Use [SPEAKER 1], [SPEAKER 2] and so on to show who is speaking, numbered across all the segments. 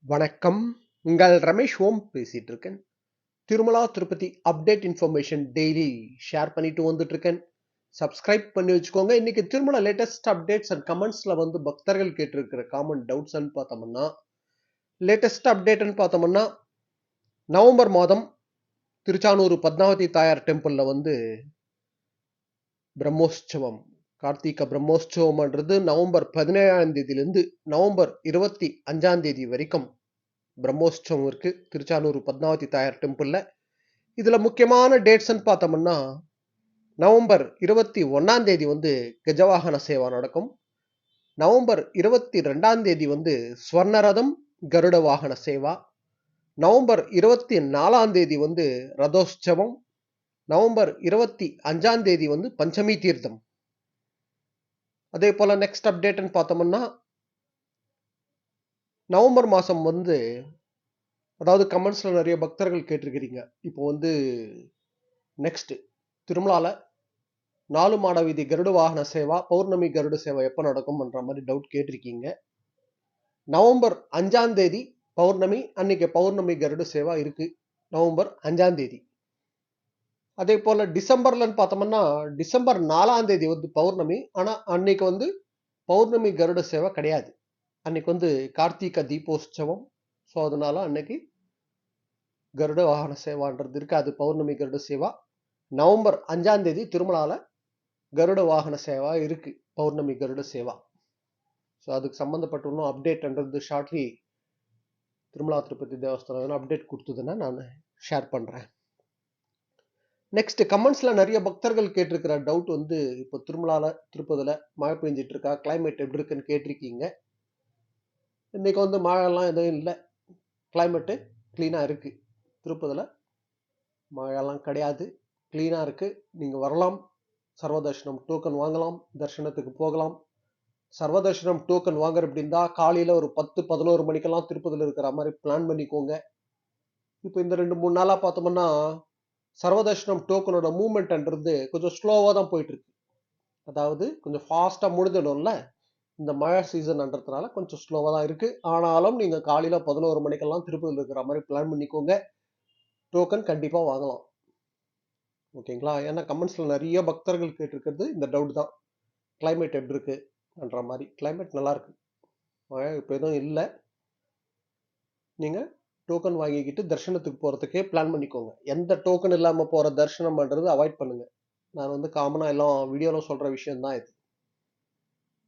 [SPEAKER 1] வணக்கம். உங்கள் ரமேஷ் ஓம் பேசிட்டு இருக்கேன். Tirumala Tirupati update information daily share பண்ணிட்டு வந்துட்டு இருக்கேன். சப்ஸ்கிரைப் பண்ணி வச்சுக்கோங்க. இன்னைக்கு திருமலா லேட்டஸ்ட் அப்டேட்ஸ் அண்ட் கமெண்ட்ஸ்ல வந்து பக்தர்கள் கேட்டிருக்கிற காமன் டவுட்ஸ் பார்த்தோம்னா, லேட்டஸ்ட் அப்டேட்னு பார்த்தோம்னா, நவம்பர் மாதம் திருச்சானூர் பத்மாவதி தாயார் டெம்பிள்ல வந்து பிரம்மோற்சவம், கார்த்திக பிரம்மோற்சவம்ன்றது நவம்பர் 17ஆம் தேதியிலிருந்து நவம்பர் 25ஆம் தேதி வரைக்கும் பிரம்மோற்சவம் இருக்கு திருச்சானூர் பத்மாவதி தாயார் டெம்பிள்ல. இதுல முக்கியமான டேட்ஸ்ன்னு பார்த்தோம்னா, நவம்பர் 21ஆம் தேதி வந்து கஜவாகன சேவா நடக்கும். நவம்பர் 22ஆம் தேதி வந்து ஸ்வர்ணரதம் கருட வாகன சேவா. நவம்பர் 24ஆம் தேதி வந்து ரதோற்சவம். நவம்பர் 25ஆம் தேதி வந்து பஞ்சமி தீர்த்தம். அதே போல நெக்ஸ்ட் அப்டேட்னு பார்த்தோம்னா, நவம்பர் மாசம் வந்து அதாவது கமெண்ட்ஸ்ல நிறைய பக்தர்கள் கேட்டிருக்கிறீங்க. இப்போ வந்து நெக்ஸ்ட் திருமலால 4 மாட வீதி கருட வாகன சேவா, பௌர்ணமி கருட சேவா எப்ப நடக்கும்ன்ற மாதிரி டவுட் கேட்டிருக்கீங்க. நவம்பர் 5ஆம் தேதி பௌர்ணமி, அன்னைக்கு பௌர்ணமி கருட சேவா இருக்கு. நவம்பர் 5ஆம் தேதி. அதே போல டிசம்பர்லன்னு பார்த்தோம்னா, டிசம்பர் 4ஆம் தேதி வந்து பௌர்ணமி. ஆனா அன்னைக்கு வந்து பௌர்ணமி கருட சேவா கிடையாது. அன்னைக்கு வந்து கார்த்திக தீபோற்சவம். ஸோ அதனால அன்னைக்கு கருட வாகன சேவான்றது இருக்காது. பௌர்ணமி கருட சேவா. நவம்பர் 5ஆம் தேதி திருமலால கருட வாகன சேவா இருக்கு. பௌர்ணமி கருட சேவா. ஸோ அதுக்கு சம்மந்தப்பட்ட இன்னும் அப்டேட்ன்றது ஷார்ட்லி திருமலா திருப்பதி தேவஸ்தானம் அப்டேட் கொடுத்ததுன்னா நான் ஷேர் பண்றேன். நெக்ஸ்ட் கமெண்ட்ஸ்ல நிறைய பக்தர்கள் கேட்டிருக்கிற டவுட் வந்து இப்போ திருமலால திருப்பதில மழை பெஞ்சிட்டு இருக்கா, கிளைமேட் எப்படி இருக்குன்னு கேட்டிருக்கீங்க. இன்னைக்கு வந்து மழைலாம் எதுவும் இல்லை. கிளைமேட்டு கிளீனா இருக்கு. திருப்பதில மழைலாம் கிடையாது. கிளீனா இருக்கு. நீங்க வரலாம். சர்வதர்ஷனம் டோக்கன் வாங்கலாம். தர்ஷனத்துக்கு போகலாம். சர்வதர்ஷனம் டோக்கன் வாங்குற அப்படி இருந்தா காலையில ஒரு 10-11 மணிக்கெல்லாம் திருப்பதில இருக்கிற மாதிரி பிளான் பண்ணிக்கோங்க. இப்போ இந்த 2-3 நாளா பார்த்தோம்னா சர்வதர்ஷனம் டோக்கனோட மூவ்மெண்ட்ன்றது கொஞ்சம் ஸ்லோவா தான் போயிட்டு இருக்கு. அதாவது கொஞ்சம் ஃபாஸ்டா முடிஞ்சிடும்ல. இந்த மழை சீசன்ன்றதுனால கொஞ்சம் ஸ்லோவா தான் இருக்கு. ஆனாலும் நீங்க காலையில 11 மணிக்கெல்லாம் திருப்பதில இருக்கிற மாதிரி பிளான் பண்ணிக்கோங்க. டோக்கன் கண்டிப்பா வாங்கலாம். ஓகேங்களா? ஏன்னா கமெண்ட்ஸ்ல நிறைய பக்தர்கள் கேட்டிருக்கிறது இந்த டவுட் தான். கிளைமேட் எப்படி இருக்குன்ற மாதிரி. கிளைமேட் நல்லா இருக்கு. மழை இப்போ எதுவும் இல்லை. நீங்க டோக்கன் வாங்கிக்கிட்டு தர்ஷனத்துக்கு போறதுக்கே பிளான் பண்ணிக்கோங்க. எந்த டோக்கன் இல்லாம போற தர்ஷனம் பண்றது அவாய்ட் பண்ணுங்க. நான் வந்து காமனா எல்லாம் வீடியோல சொல்ற விஷயம் தான் இது.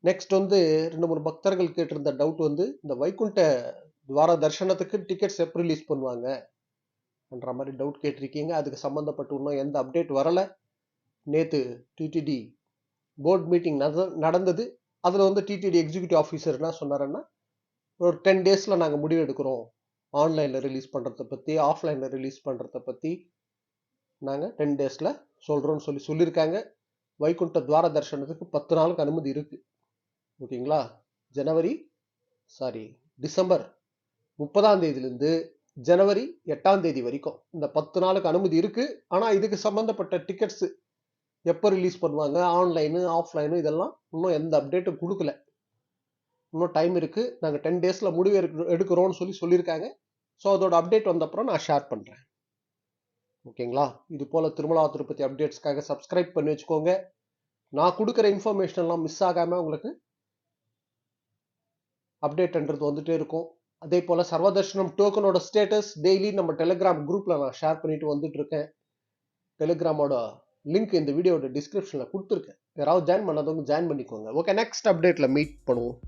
[SPEAKER 1] நெக்ஸ்ட் வந்து 2-3 பக்தர்கள் கேட்டிருந்த டவுட் வந்து இந்த வைகுண்ட துவார தர்ஷனத்துக்கு டிக்கெட்ஸ் எப்போ ரிலீஸ் பண்ணுவாங்க என்ற மாதிரி டவுட் கேட்டிருக்கீங்க. அதுக்கு சம்பந்தப்பட்டு இன்னும் எந்த அப்டேட் வரல. நேத்து டிடிடி போர்ட் மீட்டிங் நடந்தது. அதுல வந்து டிடிடி எக்ஸிக்யூட்டிவ் ஆஃபீஸர் என்ன சொன்னாருன்னா, ஒரு 10 டேஸ்ல நாங்க முடிவு எடுக்கிறோம். ஆன்லைன்ல ரிலீஸ் பண்றதை பத்தி, ஆஃப்லைன்ல ரிலீஸ் பண்றதை பத்தி நாங்க 10 டேஸ்ல சொல்றோம்னு சொல்லியிருக்காங்க. வைகுண்ட துவார தர்ஷனத்துக்கு 10 நாளுக்கு அனுமதி இருக்கு. ஓகேங்களா? டிசம்பர் 30ஆம் தேதியிலிருந்து ஜனவரி 8ஆம் தேதி வரைக்கும் இந்த 10 நாளுக்கு அனுமதி இருக்கு. ஆனா இதுக்கு சம்பந்தப்பட்ட டிக்கெட்ஸ் எப்போ ரிலீஸ் பண்ணுவாங்க, ஆன்லைனு ஆஃப்லைனு இதெல்லாம் இன்னும் எந்த அப்டேட்டும் கொடுக்கல. இன்னும் டைம் இருக்கு. நாங்க 10 டேஸ்ல முடிவு எடுக்கிறோம்னு சொல்லியிருக்காங்க. ஸோ அதோட அப்டேட் வந்த அப்புறம் நான் ஷேர் பண்றேன். ஓகேங்களா? இது போல திருமலா திருப்பதி அப்டேட்ஸ்க்காக சப்ஸ்கிரைப் பண்ணி வச்சுக்கோங்க. நான் கொடுக்குற இன்ஃபர்மேஷன் எல்லாம் மிஸ் ஆகாம உங்களுக்கு அப்டேட்ன்றது வந்துட்டே இருக்கும். அதே போல சர்வதர்ஷனம் டோக்கனோட ஸ்டேட்டஸ் டெய்லி நம்ம டெலிகிராம் குரூப்ல நான் ஷேர் பண்ணிட்டு வந்துட்டு இருக்கேன். டெலிகிராமோட லிங்க் இந்த வீடியோட டிஸ்கிரிப்ஷன்ல கொடுத்துருக்கேன். யாராவது ஜாயின் பண்ணாதவங்க ஜாயின் பண்ணிக்கோங்க. ஓகே, நெக்ஸ்ட் அப்டேட்ல மீட் பண்ணுவோம்.